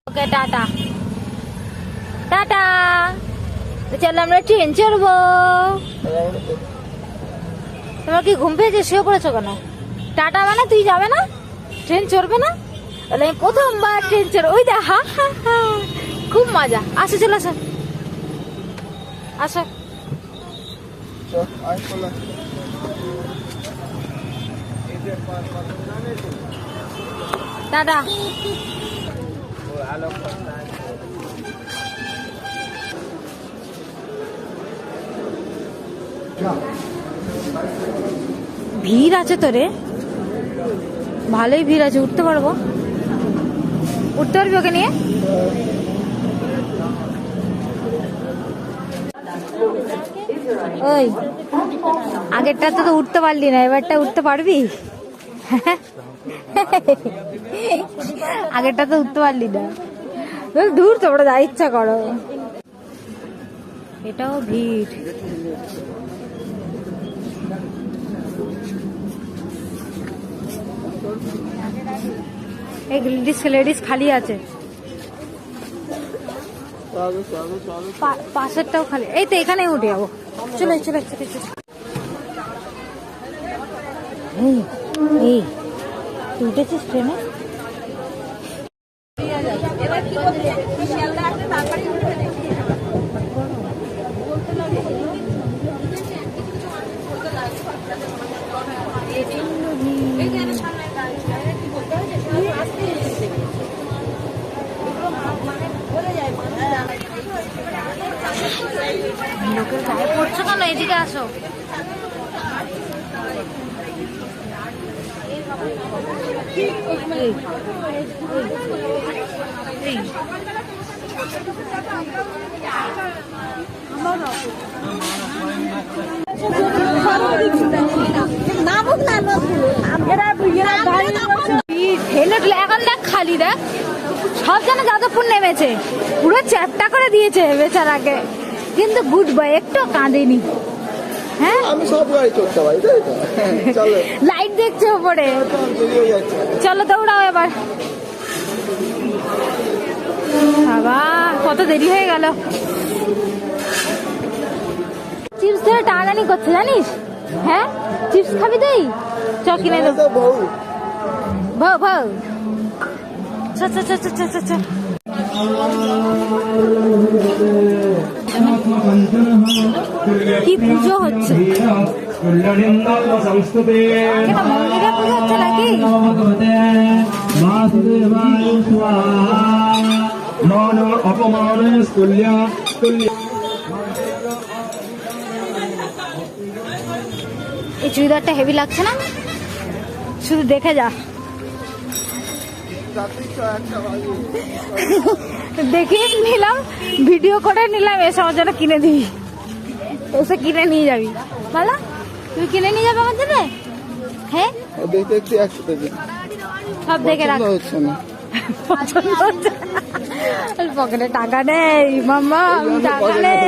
ওকে tata tata. চল আমরা train চড়বো। তোমার কি ঘুম পেয়েছে? শুয়ে পড়েছো কেন? টাটা মানে তুই যাবে না? ট্রেন চড়বে না? তাহলে আমি প্রথমবার ট্রেন চড়। ওই দা হা হা হা, খুব মজা। আসো চলো আসো আসো। টাটা। ভিড় আছে তো রে, ভালোই ভিড় আছে। উঠতে পারবো? উঠতে পারবি ওকে নিয়ে? ওই আগেরটাতে তো উঠতে পারলি না, এবারটা উঠতে পারবি? আগেরটা তো উঠতে পারলি না। দূর, তোমরা যা ইচ্ছা করো। এটাও ভিড়। এই লেডিস খালি আছে, পাশেরটাও খালি। এই তো এখানে উঠে যাবো। চলে চলে চলে চলে। এই তুই উঠেছিস ট্রেনে? লোকের গায়ে পড়ছো কেন? এদিকে আসো। এখন দেখ খালি, দেখ সব যেন যাদবপুর নেমেছে, পুরো চ্যাপটা করে দিয়েছে বেচারাকে। কিন্তু গুড বয়, একটু কাঁদেনি। হ্যাঁ আমি সব গাড়ি চড়তে পারি, চলো লাইট দেখছে উপরে। চলো দৌড়াও এবার। বাবা কত দেরি হয়ে গেল। চিপস ধরে টানাটানি করছে জানিস? হ্যাঁ চিপস খাবি তুই? চ কিনে দেবো। বউ বউ চ চ চ চ চ চ। কি পুজো হচ্ছে? মন্দিরে পুজো হচ্ছে নাকি? এই চুড়িদারটা হেভি লাগছে না? শুধু দেখে যা। দেখিয়ে নিলাম, ভিডিও করে নিলাম, এসে আমার জন্য কিনে দিবি। এসে কিনে নিয়ে যাবি বলো? তুই কিনে নিয়ে যাবে আমার জন্য? হ্যাঁ সব দেখে রাখ। পছন্দ হচ্ছে? পকেটে টাকা নেই মাম্মা, টাকা নেই।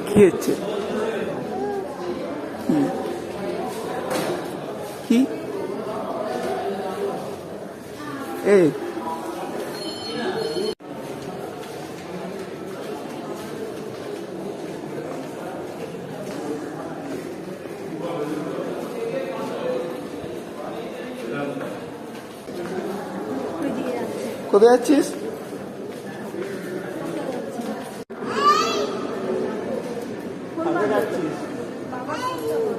কি হচ্ছে? কি এই কোথায় যাচ্ছিস?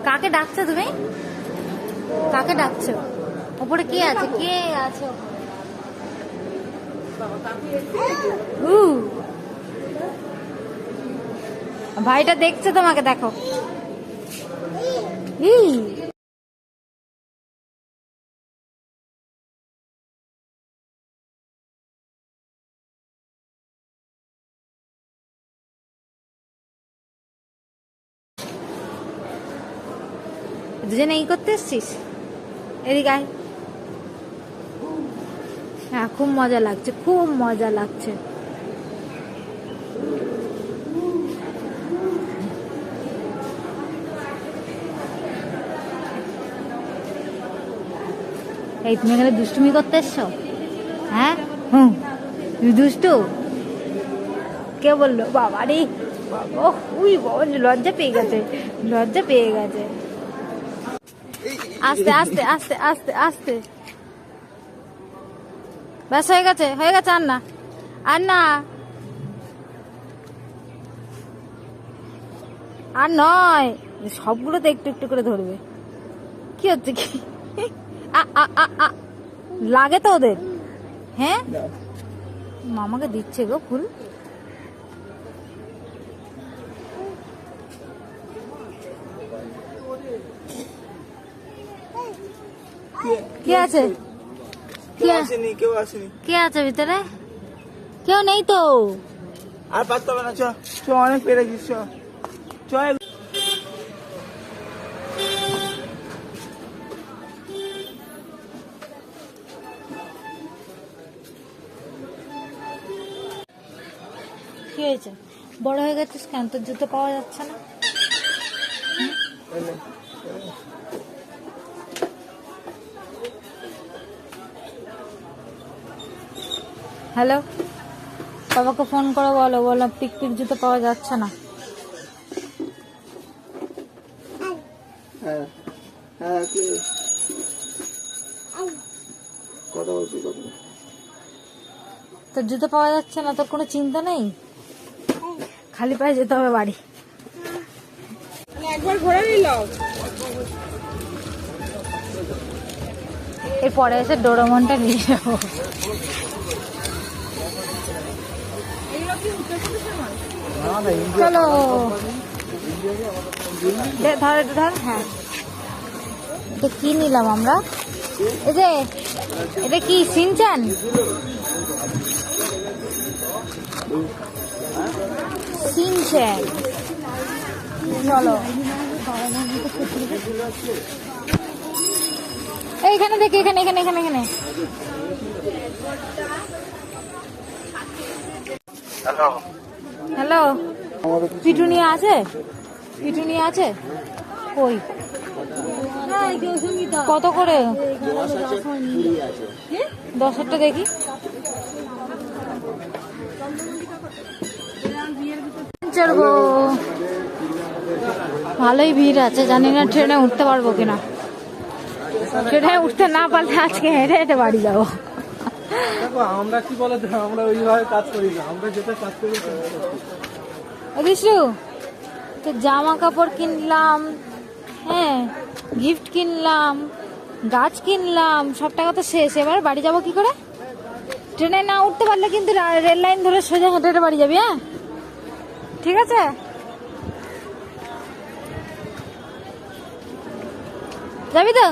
কাকে ডাকছো তুমি? কাকে ডাকছো? ওপরে কে আছে? কে আছে? ভাইটা দেখছে তোমাকে, দেখো। দুজনে এই করতে এসছিস? এদিকে আয়। হ্যাঁ, খুব মজা লাগছে, খুব মজা লাগছে। এই তুমি এখানে দুষ্টুমি করতে এসছো? হ্যাঁ, তুমি দুষ্টু? কে বললো? বাবা রে বাবা, উই বাবা, লজ্জা পেয়ে গেছে, লজ্জা পেয়ে গেছে। আস্তে আস্তে আস্তে আস্তে আস্তে, ব্যাস হয়ে গেছে, হয়ে গেছে। আর না, আর না, আর নয়। সবগুলো তো একটু একটু করে ধরবে। কি হচ্ছে কি? লাগে তো ওদের। হ্যাঁ, মামাকে দিচ্ছে গো ফুল। কে আছে? কেউ আসেনি, কেউ আসেনি। কে আছে ভিতরে? কেউ নেই তো। আর পারতে হবে না, চ চ, অনেক পেরেছিস, চ চ। কি হয়েছে? বড় হয়ে গেছিস কেন? তোর জুতো পাওয়া যাচ্ছে না? হ্যালো, বাবাকে ফোন করে বলো, বলো পিক পিক জুতো পাওয়া যাচ্ছে না। হ্যাঁ হ্যাঁ, কথা বলছি, কথা। তোর জুতো পাওয়া যাচ্ছে না, তোর কোনো চিন্তা নেই? খালি পায়ে যেতে হবে বাড়ি। একবার ঘোরা নিল। এরপরে এসে ডোরেমনটা নিয়ে যাবো। চলো, ধর একটু ধর। হ্যাঁ, এটা কি নিলাম আমরা? এই যে এটা কি সিনচান? সিনচান, চলো। এইখানে দেখি, এখানে এখানে এখানে এখানে। হ্যালো, হ্যালো, পিটুনিয়া আছে? পিটুনিয়া আছে? কই? কত করে? 10টা দেখি। চড়বো, ভালোই ভিড় আছে। জানি না ট্রেনে উঠতে পারবো কিনা। ট্রেনে উঠতে না পারলে আজকে হেঁটে হেঁটে বাড়ি যাবো। দেখো আমরা কি বলে, আমরা ওইভাবে কাজ করি না, আমরা যেটা কাজ করি। বিষ্ণু, তো জামা কাপড় কিনলাম, হ্যাঁ, গিফট কিনলাম, গাছ কিনলাম, সব টাকা তো শেষ। এবার বাড়ি যাবো কি করে? ট্রেনে না উঠতে পারলে কিন্তু রেল লাইন ধরে সোজা হেঁটে হেঁটে বাড়ি যাবি। হ্যাঁ, ঠিক আছে? যাবি তো?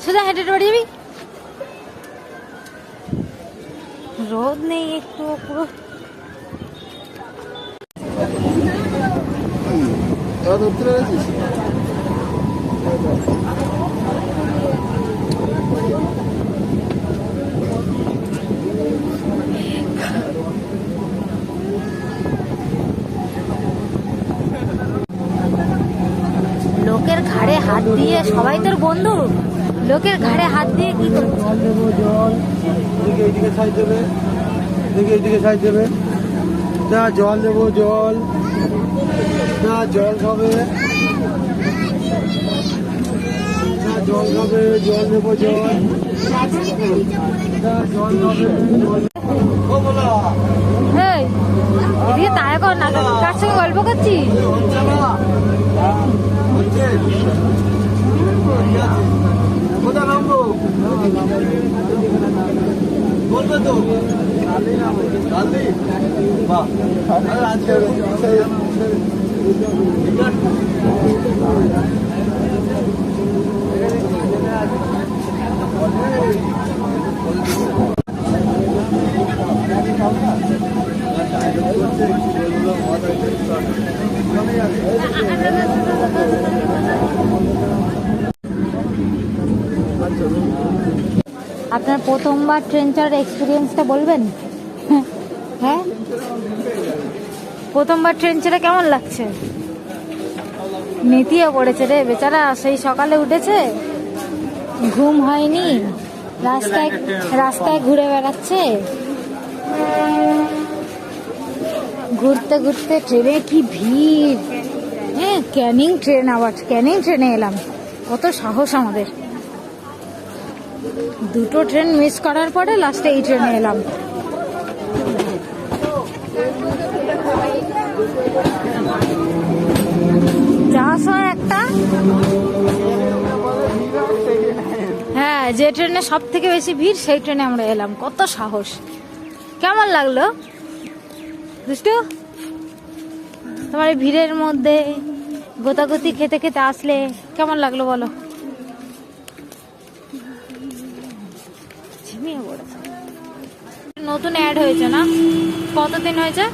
সোজা হেঁটে হেঁটে বাড়ি যাবি। রোদ নেই একটু, পুরো উত্তরে গেছিস? লোকের ঘাড়ে হাত দিয়ে, সবাই তোর বন্ধু, লোকের ঘাড়ে হাত দিয়ে কি করছিস? জল দেবো, জল। এদিকে এইদিকে সাইড দেবে, এদিকে এইদিকে সাইড দেবে। না জল দেবো, জল। না জল খাবে, না জল খাবে, জল দেবো, জল। না জল খাবে, জল। ও বলা, এই, এদিকে তাড়া কর না, কার সঙ্গে গল্প করছিস? কোথায় নামবো বলবে তো? কালদি, বাহ, আজকে আপনার প্রথমবার ট্রেন চড়ার এক্সপিরিয়েন্সটা বলবেন? হ্যাঁ, প্রথমবার ট্রেন চড়ে কেমন লাগছে? নেতিয়ে পড়েছে রে বেচারা, সেই সকালে উঠেছে, ঘুম হয়নি, রাস্তায় রাস্তায় ঘুরে বেড়াচ্ছে। ঘুরতে ঘুরতে ট্রেনে কি ভিড়! হ্যাঁ, ক্যানিং ট্রেন, আবার ক্যানিং ট্রেনে এলাম। কত সাহস আমাদের! দুটো ট্রেন মিস করার পরে লাস্টে এই ট্রেনে এলাম। যাওয়ার সময় একটা, হ্যাঁ, যে ট্রেনে সব থেকে বেশি ভিড় সেই ট্রেনে আমরা এলাম। কত সাহস! কেমন লাগলো দুষ্টু? তোমার এই ভিড়ের মধ্যে গোতাগতি খেতে খেতে আসলে কেমন লাগলো বলো? ঝিমিয়ে পড়েছে। নতুন অ্যাড হয়েছে না? কতদিন হয়েছে?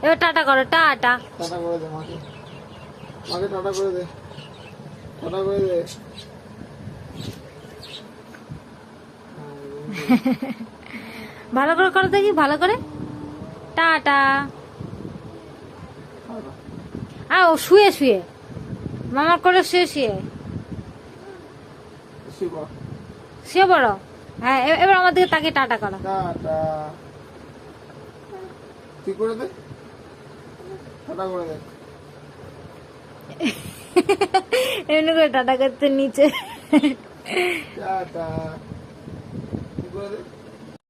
এবার টাটা করো, টাটা। টাটা করে দে মাকে, মাকে টাটা করে দে, টাটা করে দে। ভালো করে করো দেখি, ভালো করে টাটা। ও শুয়ে শুয়ে, মামা করে শুয়ে শুয়ে, শুয়ে বড়। হ্যাঁ, এবার আমার দিকে তাকে টাটা করো। টাটা তুই করে দে, টাটা করে দে। এমনি করে টাটা করতে নিচে। টাটা তুই করে দে।